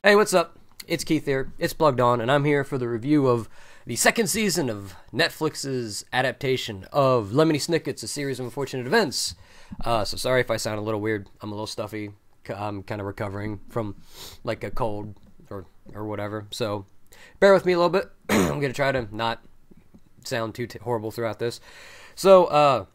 Hey, what's up? It's Keith here. It's Plugged On, and I'm here for the review of the second season of Netflix's adaptation of Lemony Snicket's A Series of Unfortunate Events. So sorry if I sound a little weird. I'm a little stuffy. I'm kind of recovering from like a cold or whatever. So bear with me a little bit. I'm going to try to not sound too horrible throughout this. So, A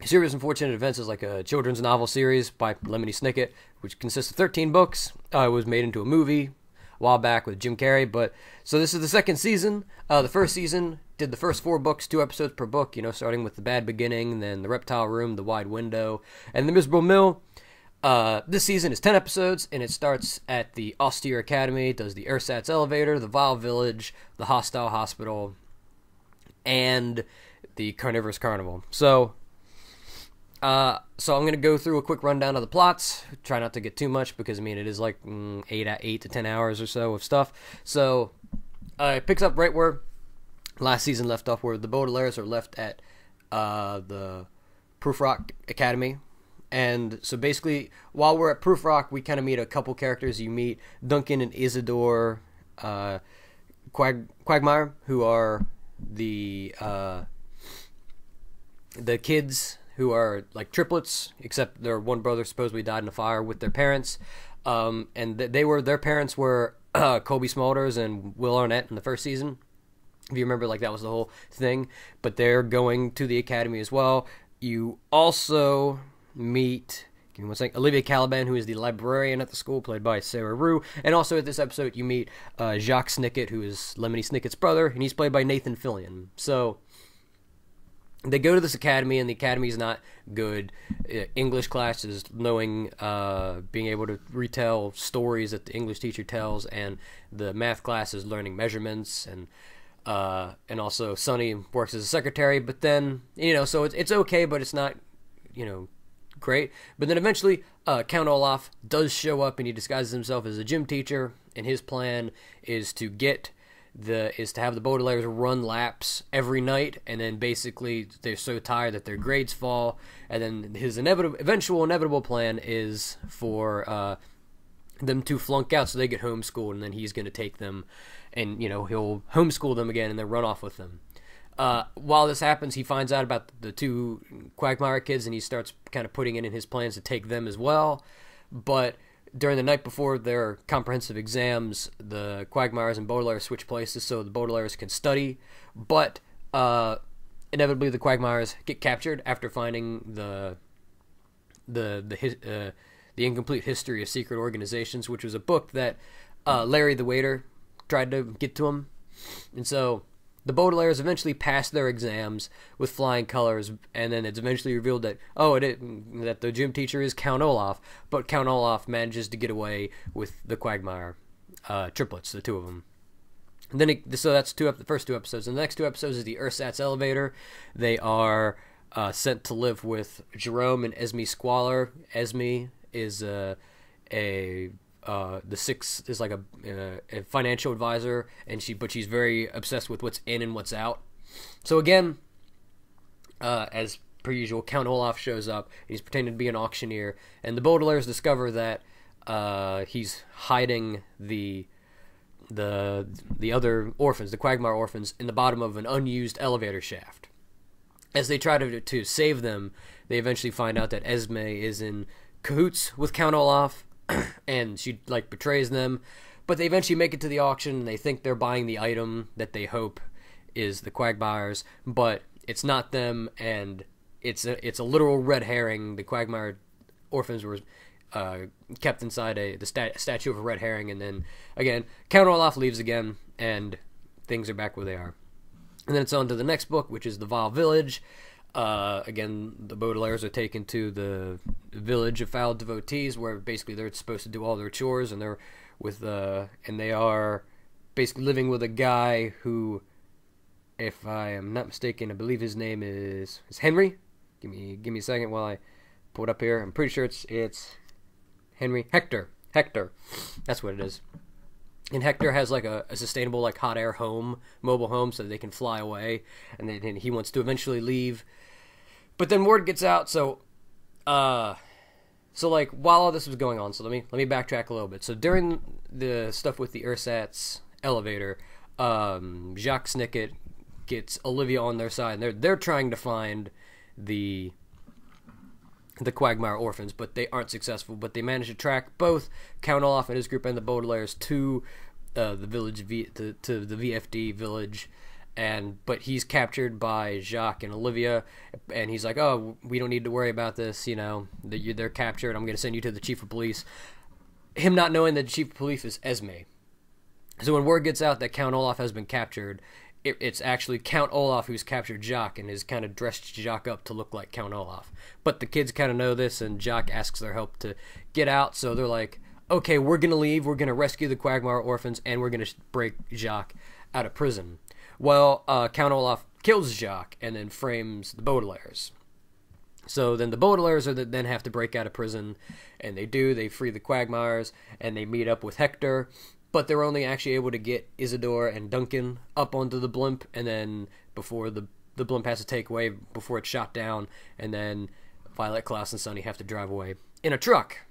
Series of Unfortunate Events is like a children's novel series by Lemony Snicket, which consists of 13 books. It was made into a movie a while back with Jim Carrey, so this is the second season. The first season did the first 4 books, 2 episodes per book, starting with The Bad Beginning, then The Reptile Room, The Wide Window, and The Miserable Mill. This season is 10 episodes, and it starts at the Austere Academy, does the Ersatz Elevator, the Vile Village, the Hostile Hospital, and the Carnivorous Carnival. So I'm going to go through a quick rundown of the plots. Try not to get too much because, it is like 8 to 10 hours or so of stuff. So it picks up right where last season left off, where the Baudelaires are left at the Proof Rock Academy. And so basically, while we're at Proof Rock, we kind of meet a couple characters. You meet Duncan and Isidore Quagmire, who are the kids who are like triplets, except their one brother supposedly died in a fire with their parents. And their parents were Kobe Smulders and Will Arnett in the first season. If you remember, that was the whole thing. But they're going to the academy as well. You also meet, give me one second, Olivia Caliban, who is the librarian at the school, played by Sarah Rue. And also at this episode, you meet Jacques Snicket, who is Lemony Snicket's brother, and he's played by Nathan Fillion. So they go to this academy, and the academy is not good. English class is being able to retell stories that the English teacher tells, and the math class is learning measurements, and also Sonny works as a secretary. But then, so it's okay, but it's not, great. But then eventually, Count Olaf does show up, and he disguises himself as a gym teacher, and his plan is to have the Baudelaires run laps every night, and then basically they're so tired that their grades fall, and then his eventual inevitable plan is for them to flunk out so they get homeschooled, and then he's going to take them, and he'll homeschool them again and then run off with them. While this happens, he finds out about the 2 Quagmire kids, and he starts kind of putting it in his plans to take them as well. But during the night before their comprehensive exams, the Quagmires and Baudelaires switch places so the Baudelaires can study. But inevitably, the Quagmires get captured after finding the Incomplete History of Secret Organizations, which was a book that Larry the waiter tried to get to him. And so the Baudelaires eventually pass their exams with flying colors, and then it's eventually revealed that that the gym teacher is Count Olaf, but Count Olaf manages to get away with the Quagmire triplets, the 2 of them. And then so that's the first 2 episodes. And the next 2 episodes is the Ersatz Elevator. They are sent to live with Jerome and Esme Squalor. Esme is the 6th is like a financial advisor, and she's very obsessed with what's in and what's out. So again, as per usual, Count Olaf shows up. He's pretending to be an auctioneer, and the Baudelaires discover that he's hiding the other orphans, the Quagmire orphans, in the bottom of an unused elevator shaft. As they try to save them, they eventually find out that Esme is in cahoots with Count Olaf, and she betrays them. But they eventually make it to the auction, and they think they're buying the item that they hope is the Quagmires, but it's not them, and it's a literal red herring. The Quagmire orphans were kept inside the statue of a red herring, and then again Count Olaf leaves again, and things are back where they are. And then it's on to the next book, which is The Vile Village. Again, the Baudelaires are taken to the village of foul devotees, where basically they're supposed to do all their chores, and they are basically living with a guy who, if I am not mistaken, I believe his name is Henry. Give me a second while I pull it up here. I'm pretty sure it's Henry. Hector. That's what it is. And Hector has a sustainable hot air mobile home, so that they can fly away, and then he wants to eventually leave. But then word gets out, so So like while all this was going on, so let me backtrack a little bit. So during the stuff with the Ersatz Elevator, Jacques Snicket gets Olivia on their side, and they're trying to find the Quagmire orphans, but they aren't successful. But they manage to track both Count Olaf and his group and the Baudelaires to the village, to the VFD village, but he's captured by Jacques and Olivia, and he's like, "Oh, we don't need to worry about this. You know, they're captured. I'm going to send you to the chief of police." Him not knowing that the chief of police is Esme. So when word gets out that Count Olaf has been captured, it's actually Count Olaf who's captured Jacques and has kind of dressed Jacques up to look like Count Olaf. But the kids kind of know this, and Jacques asks their help to get out. So they're like, "Okay, we're going to leave. We're going to rescue the Quagmire orphans, and we're going to break Jacques out of prison." Well, Count Olaf kills Jacques and then frames the Baudelaires. So then the Baudelaires then have to break out of prison, and they do. They free the Quagmires, and they meet up with Hector, but they're only actually able to get Isidore and Duncan up onto the blimp, and then before the blimp has to take away before it's shot down, and then Violet, Klaus, and Sonny have to drive away in a truck.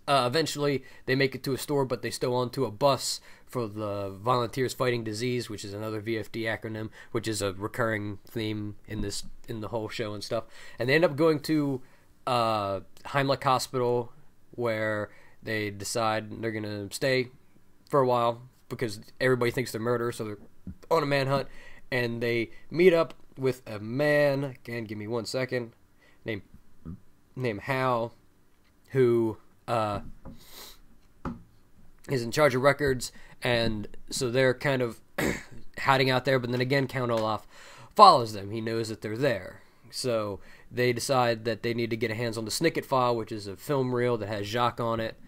Eventually, they make it to a store, but they still onto a bus for the Volunteers Fighting Disease, which is another VFD acronym, which is a recurring theme in the whole show and stuff. And they end up going to Heimlich Hospital, where they decide they're gonna stay for a while because everybody thinks they're murderers, so they're on a manhunt. And they meet up with a man. Again, give me 1 second. Named Hal, who is in charge of records, and so they're kind of hiding out there, but then again Count Olaf follows them. He knows that they're there. So they decide that they need to get a hands on the Snicket file, which is a film reel that has Jacques on it,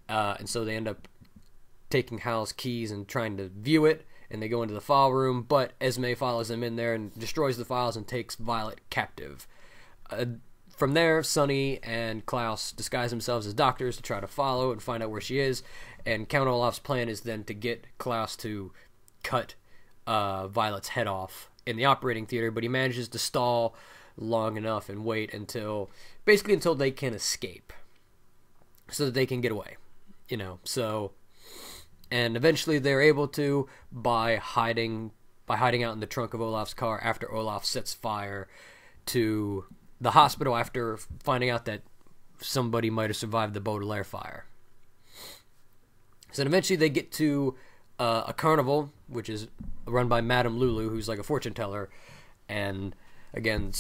and so they end up taking Hal's keys and trying to view it, and they go into the file room, but Esme follows them in there and destroys the files and takes Violet captive. From there, Sonny and Klaus disguise themselves as doctors to try to follow and find out where she is. And Count Olaf's plan is then to get Klaus to cut Violet's head off in the operating theater, but he manages to stall long enough and wait until they can escape, so that they can get away. So, and eventually they're able to by hiding out in the trunk of Olaf's car after Olaf sets fire to the hospital after finding out that somebody might have survived the Baudelaire fire. So then eventually they get to a carnival, which is run by Madame Lulu, who's like a fortune teller. And again,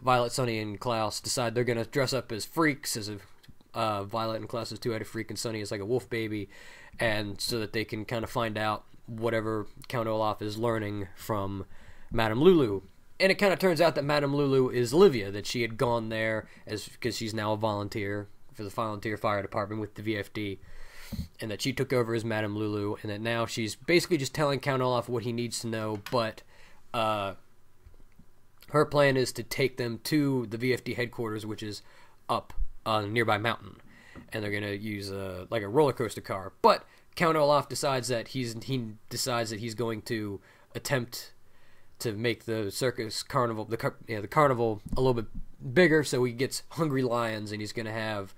Violet, Sonny, and Klaus decide they're going to dress up as freaks, as Violet and Klaus is two-headed freak, and Sonny is like a wolf baby, and so that they can kind of find out whatever Count Olaf is learning from Madame Lulu. And it kind of turns out that Madame Lulu is Olivia, that she had gone there because she's now a volunteer for the Volunteer Fire Department with the VFD, and that she took over as Madame Lulu, and that now she's basically just telling Count Olaf what he needs to know, but her plan is to take them to the VFD headquarters, which is up on a nearby mountain, and they're going to use a roller coaster car. But Count Olaf decides that he's going to attempt to make the carnival the carnival a little bit bigger, so he gets hungry lions, and he's going to have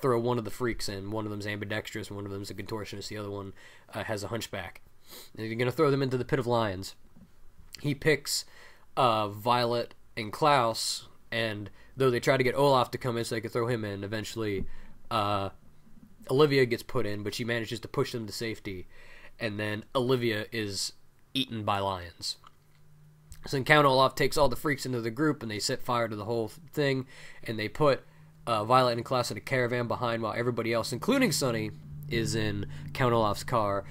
throw one of the freaks in. One of them's ambidextrous, one of them's a contortionist, the other one has a hunchback. And he's going to throw them into the pit of lions. He picks Violet and Klaus, and though they try to get Olaf to come in so they can throw him in, eventually Olivia gets put in, but she manages to push them to safety, and then Olivia is eaten by lions. So then Count Olaf takes all the freaks into the group, and they set fire to the whole thing, and they put Violet and Klaus in a caravan behind, while everybody else, including Sonny, is in Count Olaf's car.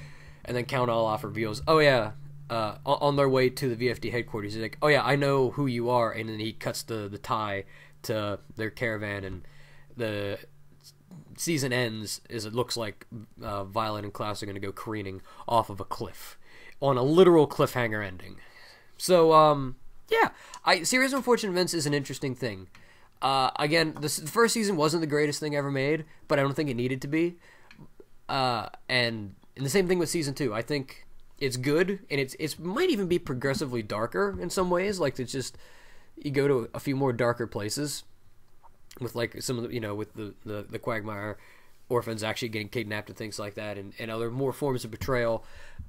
And then Count Olaf reveals, on their way to the VFD headquarters, he's like, "Oh yeah, I know who you are," and then he cuts the tie to their caravan, and the season ends as it looks like Violet and Klaus are going to go careening off of a cliff on a literal cliffhanger ending. So, Series of Unfortunate Events is an interesting thing. Again, the first season wasn't the greatest thing ever made, but I don't think it needed to be. And the same thing with season 2. I think it's good, and it might even be progressively darker in some ways. Like, it's just, you go to a few more darker places. with like some of the, with the Quagmire orphans actually getting kidnapped and things like that, and other more forms of betrayal.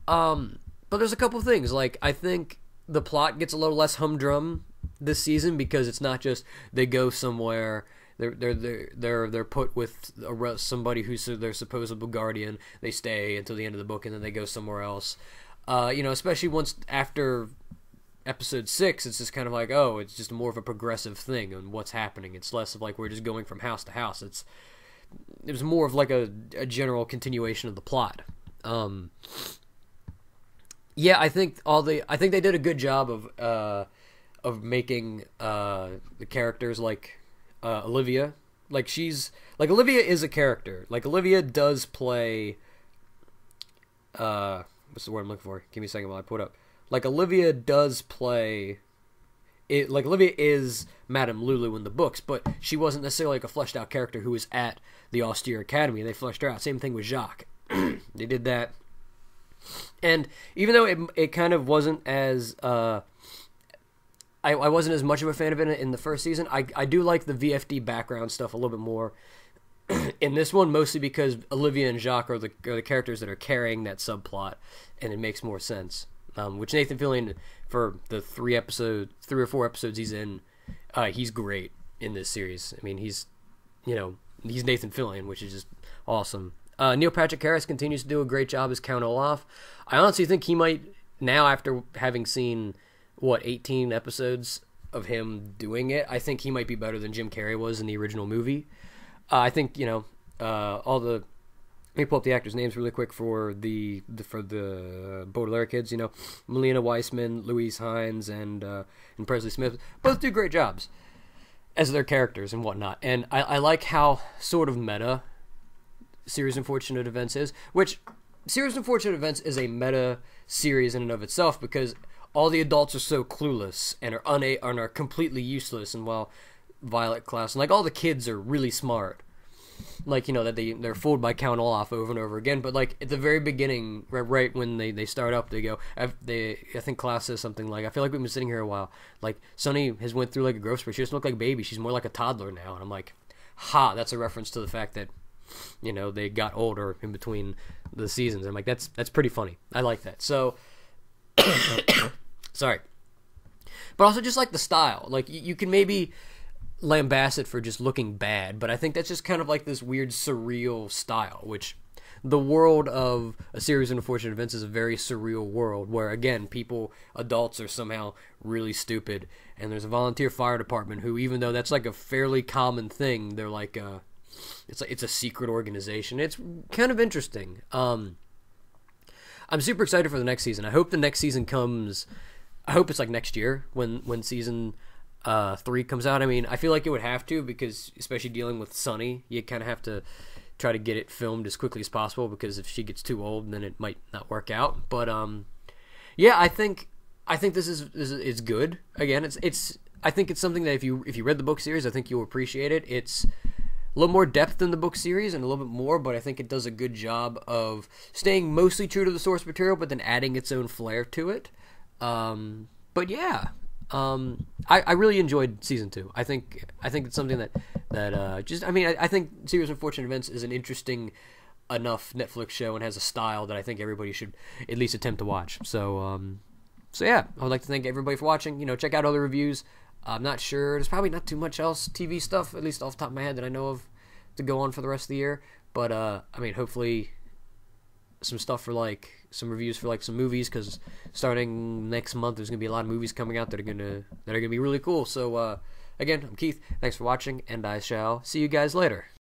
But there's a couple of things, like I think the plot gets a little less humdrum this season because it's not just they go somewhere. They're put with somebody who's their supposed guardian. They stay until the end of the book and then they go somewhere else. Especially once after episode 6, it's just kind of like, oh, it's just more of a progressive thing on what's happening. It's less of like we're just going from house to house. It was more of like a general continuation of the plot. Yeah, I think they did a good job of making the characters like Olivia. Like Olivia is a character. Like Olivia does play what's the word I'm looking for? Give me a second while I put up. Like Olivia does play it, like Olivia is Madame Lulu in the books, but she wasn't necessarily like a fleshed out character who was at the Austere Academy. They fleshed her out. Same thing with Jacques. They did that. And even though it kind of wasn't as I wasn't as much of a fan of it in the first season, I do like the VFD background stuff a little bit more in this one, mostly because Olivia and Jacques are the characters that are carrying that subplot, and it makes more sense. Which Nathan Fillion, for the 3 or 4 episodes he's in, he's great in this series. I mean, he's Nathan Fillion, which is just awesome. Neil Patrick Harris continues to do a great job as Count Olaf. I honestly think he might, now after having seen 18 episodes of him doing it, I think he might be better than Jim Carrey was in the original movie. I think all the, let me pull up the actors' names really quick for the Baudelaire kids. Melina Weissman, Louise Hines, and Presley Smith both do great jobs as their characters and whatnot. And I like how sort of meta Series Unfortunate Events is, which Series Unfortunate Events is a meta series in and of itself because all the adults are so clueless and are completely useless. And while Violet, Klaus, and like all the kids are really smart, like that they're fooled by Count Olaf over and over again. But like at the very beginning, right when they start up, they go, I think Klaus says something like, I feel like we've been sitting here a while. Like Sunny has went through like a growth spurt. She doesn't look like a baby. She's more like a toddler now. And I'm like, that's a reference to the fact that they got older in between the seasons. I'm like, that's pretty funny. I like that. So sorry, but also just like the style. Like you can maybe lambast it for just looking bad, but I think that's just kind of like this weird surreal style, which the world of A Series of Unfortunate Events is a very surreal world where, again, adults are somehow really stupid, and there's a volunteer fire department who, even though that's like a fairly common thing, they're like it's a secret organization. It's kind of interesting. I'm super excited for the next season. I hope the next season comes. I hope it's like next year when season 3 comes out. I mean, I feel like it would have to, because especially dealing with Sunny, you kind of have to try to get it filmed as quickly as possible, because if she gets too old, then it might not work out. But yeah, I think this is good. Again, I think it's something that if you read the book series, I think you'll appreciate it. It's a little more depth than the book series and a little bit more, but I think it does a good job of staying mostly true to the source material, but then adding its own flair to it. But yeah, I really enjoyed season 2. I think it's something that I think Series of Unfortunate Events is an interesting enough Netflix show and has a style that I think everybody should at least attempt to watch. So yeah, I would like to thank everybody for watching. Check out other reviews. I'm not sure. There's probably not too much else TV stuff, at least off the top of my head, that I know of to go on for the rest of the year. But hopefully some stuff for some reviews for some movies, because starting next month there's gonna be a lot of movies coming out that are gonna be really cool. So again, I'm Keith. Thanks for watching, and I shall see you guys later.